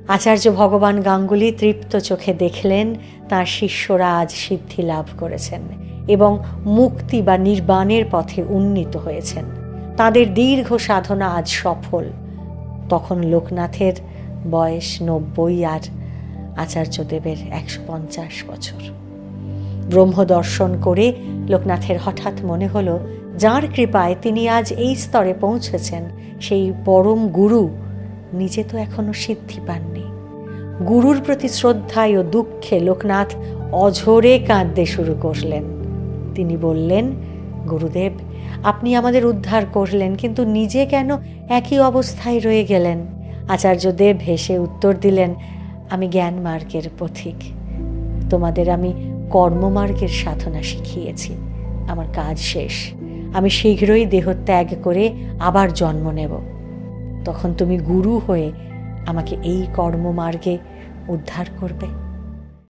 আচার্য ভগবান গাঙ্গুলি তৃপ্ত চোখে দেখলেন তাঁর শিষ্যরা আজ সিদ্ধি লাভ করেছেন এবং মুক্তি বা নির্বাণের পথে উন্নীত হয়েছেন। তাদের দীর্ঘ সাধনা আজ সফল। তখন লোকনাথের বয়স 90 আর আচার্যদেবের 150 বছর। ব্রহ্মদর্শন করে লোকনাথের হঠাৎ মনে হলো, যার কৃপায় তিনি আজ এই স্তরে পৌঁছেছেন, সেই পরম গুরু নিজে তো এখনো সিদ্ধি পাননি। গুরুর প্রতি শ্রদ্ধায় ও দুঃখে লোকনাথ অঝরে কাঁদতে শুরু করলেন। তিনি বললেন, গুরুদেব, আপনি আমাদের উদ্ধার করলেন, কিন্তু নিজে কেন একই অবস্থায় রয়ে গেলেন? আচার্যদেব হেসে উত্তর দিলেন, আমি জ্ঞান মার্গের পথিক। তোমাদের আমি কর্মমার্গের সাধনা শিখিয়েছি। আমার কাজ শেষ। আমি শীঘ্রই দেহত্যাগ করে আবার জন্ম নেব। তখন তুমি গুরু হয়ে আমাকে এই কর্মমার্গে উদ্ধার করবে।